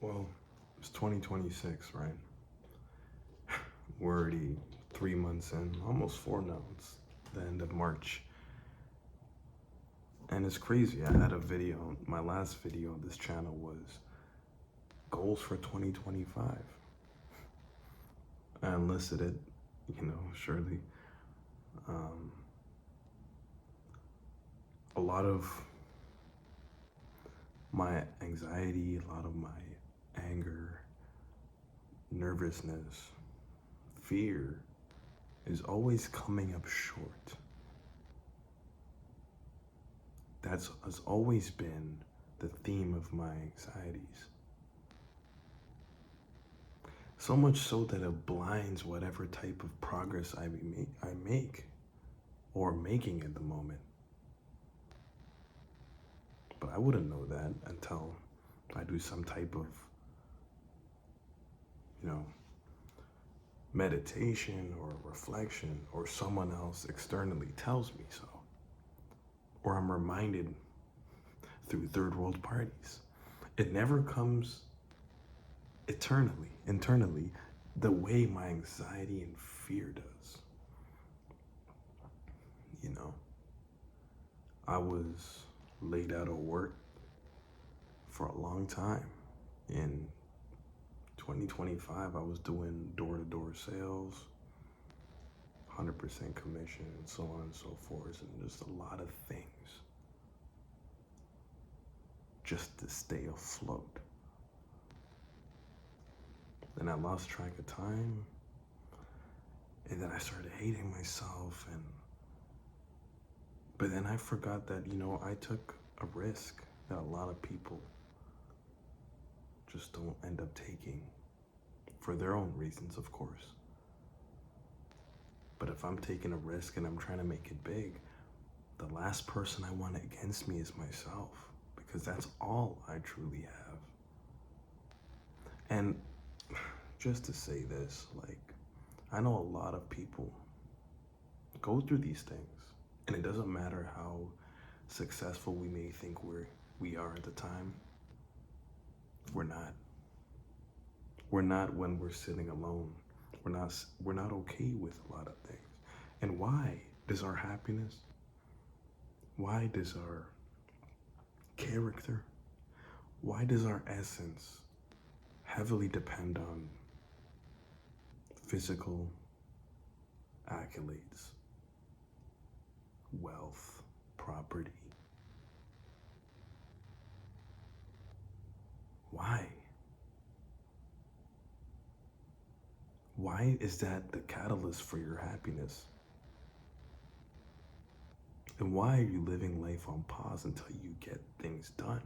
Well, it's 2026, right? We're already 3 months in, almost four now. It's the end of March. And it's crazy. I had a video, my last video on this channel was goals for 2025. I enlisted it, surely. Um, a lot of my anxiety, a lot of my anger, nervousness, fear is always coming up short. That's has always been the theme of my anxieties. So much so that it blinds whatever type of progress I make or making at the moment. But I wouldn't know that until I do some type of, you know, meditation or reflection, or someone else externally tells me so. Or I'm reminded through third world parties. It never comes internally, the way my anxiety and fear does. You know, I was laid out of work for a long time. In 2025, I was doing door-to-door sales, 100% commission, and so on and so forth, and just a lot of things just to stay afloat. Then I lost track of time, and then I started hating myself, but then I forgot that, I took a risk that a lot of people just don't end up taking for their own reasons, of course. But if I'm taking a risk and I'm trying to make it big, the last person I want against me is myself, because that's all I truly have. And just to say this, I know a lot of people go through these things, and it doesn't matter how successful we may think we are at the time. We're not. We're not when we're sitting alone. We're not okay with a lot of things. And why does our happiness, why does our character, why does our essence heavily depend on physical accolades, wealth, property? Why? Why is that the catalyst for your happiness? And why are you living life on pause until you get things done?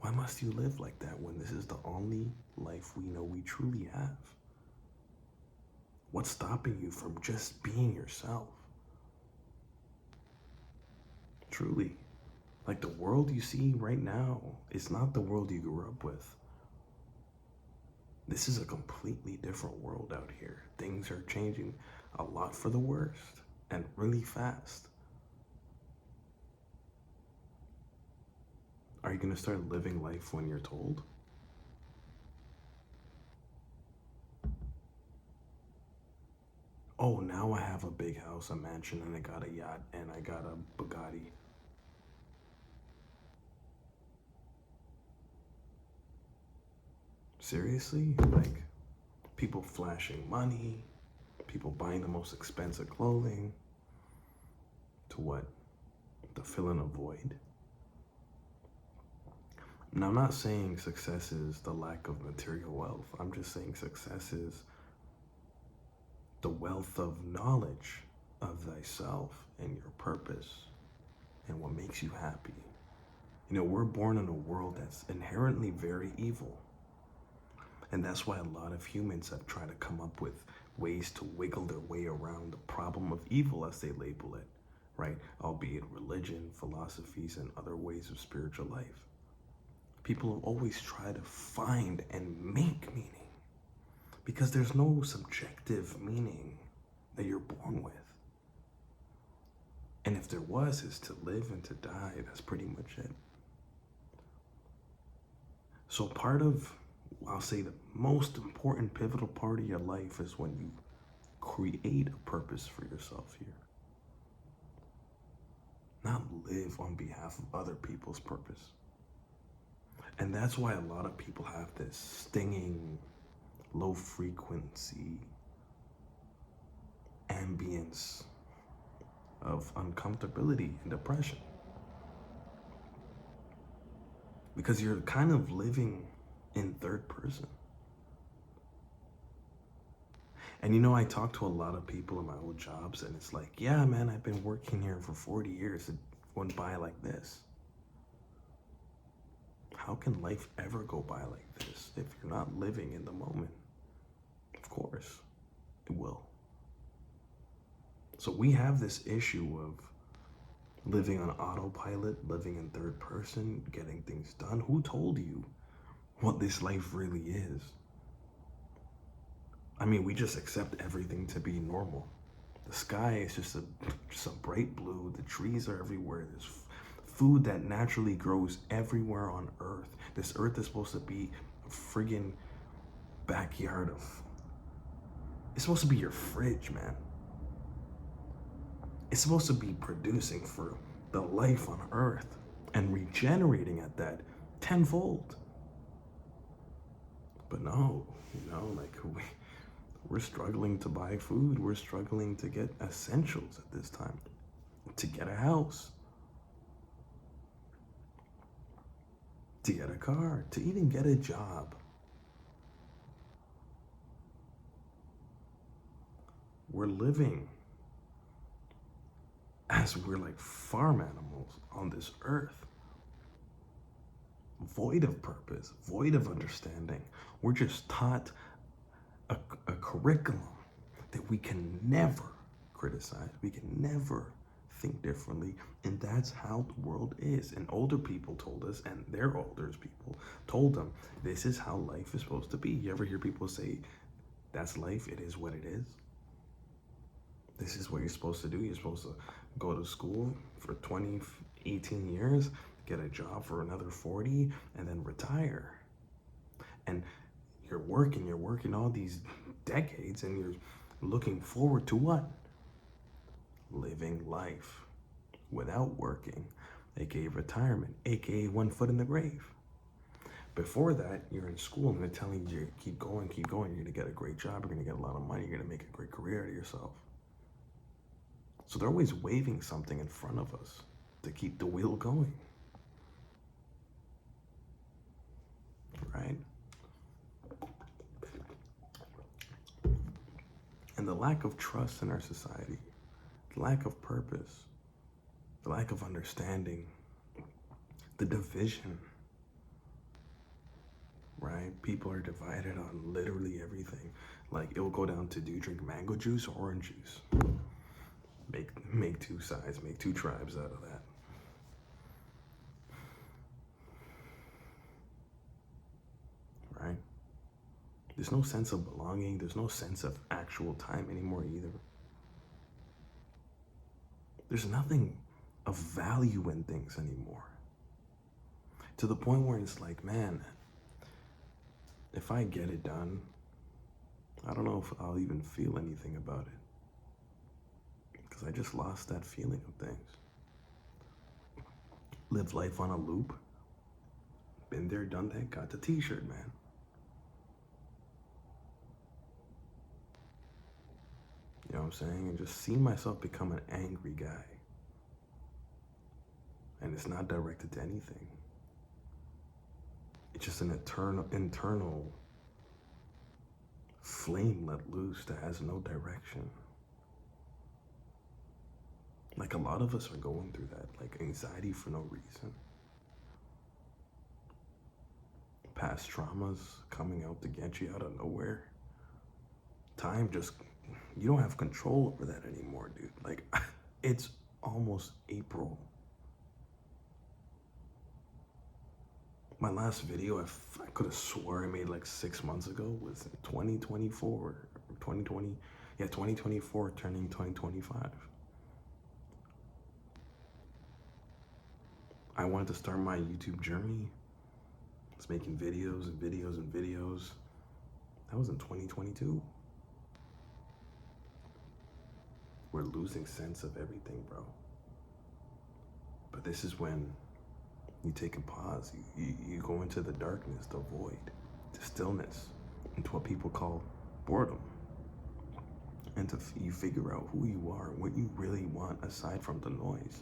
Why must you live like that when this is the only life we know we truly have? What's stopping you from just being yourself? Truly, the world you see right now is not the world you grew up with. This is a completely different world out here. Things are changing a lot for the worst and really fast. Are you gonna start living life when you're told? Oh, now I have a big house, a mansion, and I got a yacht, and I got a Bugatti. Seriously? People flashing money, people buying the most expensive clothing. To what? To fill in a void? Now, I'm not saying success is the lack of material wealth. I'm just saying success is the wealth of knowledge of thyself and your purpose and what makes you happy. We're born in a world that's inherently very evil. And that's why a lot of humans have tried to come up with ways to wiggle their way around the problem of evil, as they label it, right? Albeit religion, philosophies, and other ways of spiritual life. People have always tried to find and make meaning, because there's no subjective meaning that you're born with. And if there was, it's to live and to die. That's pretty much it. So part of, I'll say the most important pivotal part of your life is when you create a purpose for yourself here. Not live on behalf of other people's purpose. And that's why a lot of people have this stinging, low frequency ambience of uncomfortability and depression. Because you're kind of living in third person. And you know, I talk to a lot of people in my old jobs, and it's like, yeah, man, I've been working here for 40 years. It went by like this. How can life ever go by like this if you're not living in the moment? Of course, it will. So we have this issue of living on autopilot, living in third person, getting things done. Who told you what this life really is? I mean, we just accept everything to be normal. The sky is just a bright blue. The trees are everywhere. There's food that naturally grows everywhere on Earth. This Earth is supposed to be a friggin' backyard of... It's supposed to be your fridge, man. It's supposed to be producing for the life on Earth and regenerating at that tenfold. But no, you know, like we're struggling to buy food. We're struggling to get essentials at this time, to get a house, to get a car, to even get a job. We're living as we're like farm animals on this earth, void of purpose, void of understanding. We're just taught a curriculum that we can never criticize, we can never think differently, and that's how the world is. And older people told us, and their older people told them, this is how life is supposed to be. You ever hear people say, that's life, it is what it is? This is what you're supposed to do. You're supposed to go to school for 20, 18 years, get a job for another 40, and then retire. And you're working all these decades, and you're looking forward to what? Living life without working, aka retirement, aka one foot in the grave. Before that, you're in school and they're telling you, keep going, you're gonna get a great job, you're gonna get a lot of money, you're gonna make a great career out of yourself. So they're always waving something in front of us to keep the wheel going, right? And the lack of trust in our society, the lack of purpose, the lack of understanding, the division, right? People are divided on literally everything. Like, it will go down to, do you drink mango juice or orange juice? Make two sides, make two tribes out of that. Right? There's no sense of belonging. There's no sense of actual time anymore either. There's nothing of value in things anymore. To the point where it's like, man, if I get it done, I don't know if I'll even feel anything about it. Because I just lost that feeling of things. Live life on a loop. Been there, done that, got the t-shirt, man. You know what I'm saying? And just see myself become an angry guy. And it's not directed to anything. It's just an internal flame let loose that has no direction. Like, a lot of us are going through that, like anxiety for no reason. Past traumas coming out to get you out of nowhere. Time just, you don't have control over that anymore, dude. Like, it's almost April. My last video, I could have swore I made like 6 months ago, was in 2024, or 2020, yeah, 2024 turning 2025. I wanted to start my YouTube journey was making videos and videos and videos. That was in 2022. We're losing sense of everything, bro. But this is when you take a pause. You go into the darkness, the void, the stillness, into what people call boredom. And you figure out who you are, what you really want aside from the noise.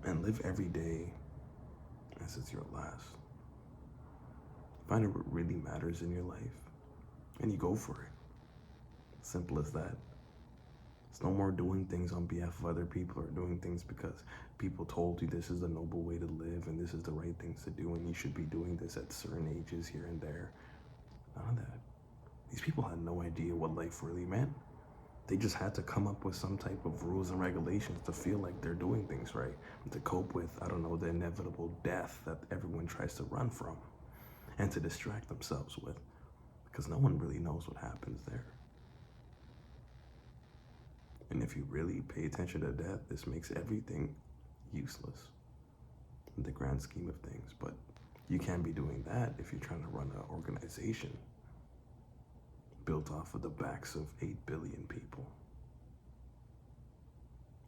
And live every day as it's your last. Find out what really matters in your life, and you go for it. Simple as that. It's no more doing things on behalf of other people or doing things because people told you this is a noble way to live and this is the right things to do and you should be doing this at certain ages here and there. None of that. These people had no idea what life really meant. They just had to come up with some type of rules and regulations to feel like they're doing things right, and to cope with, I don't know, the inevitable death that everyone tries to run from and to distract themselves with, because no one really knows what happens there. And if you really pay attention to death, this makes everything useless in the grand scheme of things. But you can't be doing that if you're trying to run an organization built off of the backs of 8 billion people.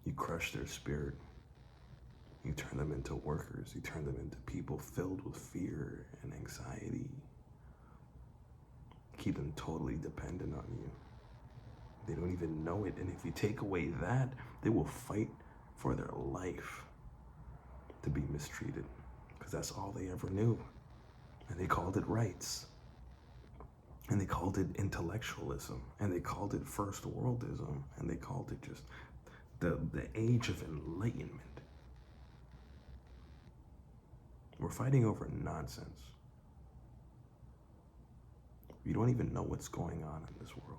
You crush their spirit. You turn them into workers. You turn them into people filled with fear and anxiety. Keep them totally dependent on you. They don't even know it. And if you take away that, they will fight for their life to be mistreated, because that's all they ever knew. And they called it rights. And they called it intellectualism. And they called it first worldism. And they called it just the age of enlightenment. We're fighting over nonsense. You don't even know what's going on in this world.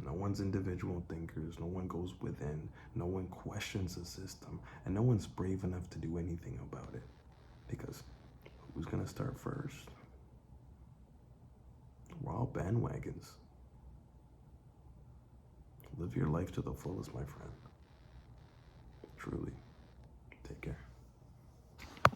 No one's individual thinkers, no one goes within, no one questions the system, and no one's brave enough to do anything about it. Because who's gonna start first? We're all bandwagons. Live your life to the fullest, my friend. Truly.